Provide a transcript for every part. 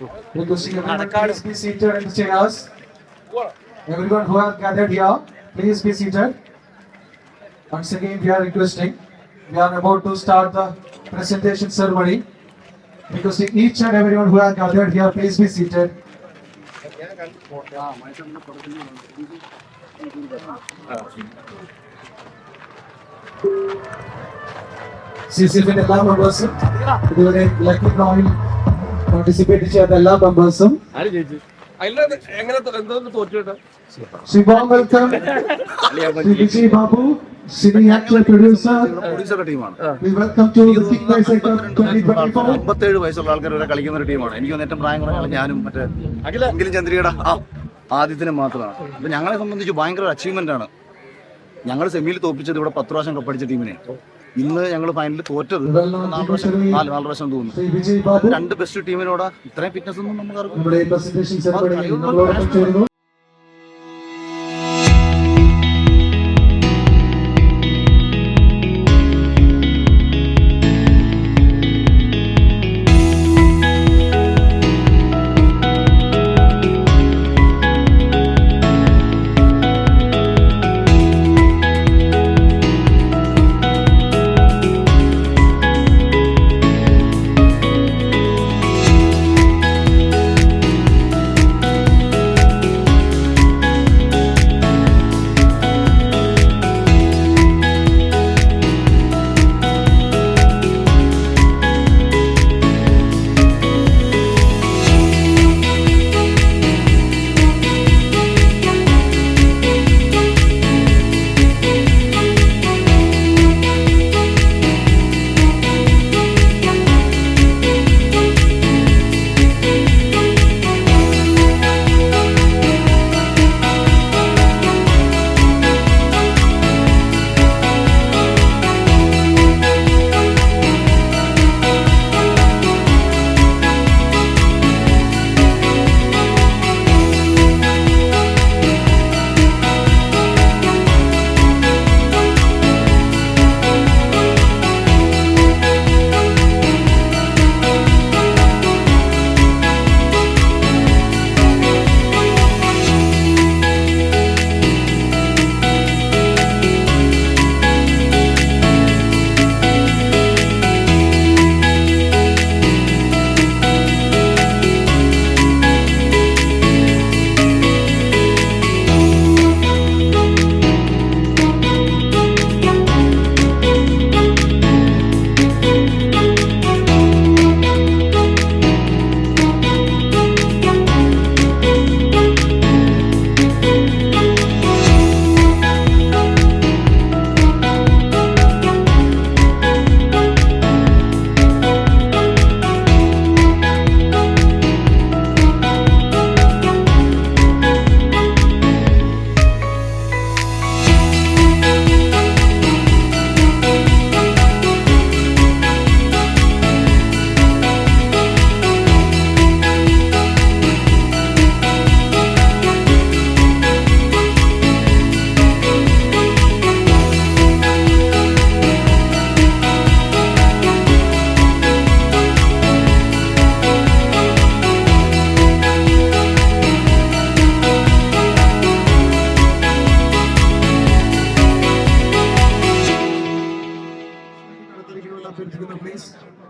Requesting everyone, please be seated in the chairs. Everyone who has gathered here, please be seated. Once again, we are requesting. We are about to start the presentation ceremony. Requesting each and everyone who has gathered here, please be seated. CCFിന്റെ എല്ലാ മെമ്പേഴ്സും ഇതുവരെ lucky ഡ്രോയിൽ participate ചെയ്യാത്ത എല്ലാ മെമ്പേഴ്സും Shivam welcome Shri Babu cine actor producer welcome to the kick ബൈസ് item 2024 57 വയസ്സുള്ള ആൾക്കാർ വരെ കളിക്കുന്ന ഒരു ടീമാണ്. എനിക്ക് ഏറ്റവും പ്രായം കുറഞ്ഞ ഞാനും മറ്റേ അഖിലും ചന്ദ്രികയുടെ ആദ്യത്തിനും മാത്രമാണ്. അപ്പൊ ഞങ്ങളെ സംബന്ധിച്ച് ഭയങ്കര അച്ചീവ്മെന്റ് ആണ്. ഞങ്ങൾ സെമിയിൽ തോപ്പിച്ചത് ഇവിടെ 10 പ്രാവശ്യം കപ്പടിച്ച ടീമിനെ. ഇന്ന് ഞങ്ങൾ ഫൈനലിൽ തോറ്റത് 4 പ്രാവശ്യം തോന്നുന്നു. 2 ബെസ്റ്റ് ടീമിനോട് ഇത്രയും ഫിറ്റ്നസ് ഒന്നും നമുക്ക്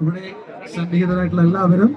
ഇവിടെ സന്നിഹിതരായിട്ടുള്ള എല്ലാവരും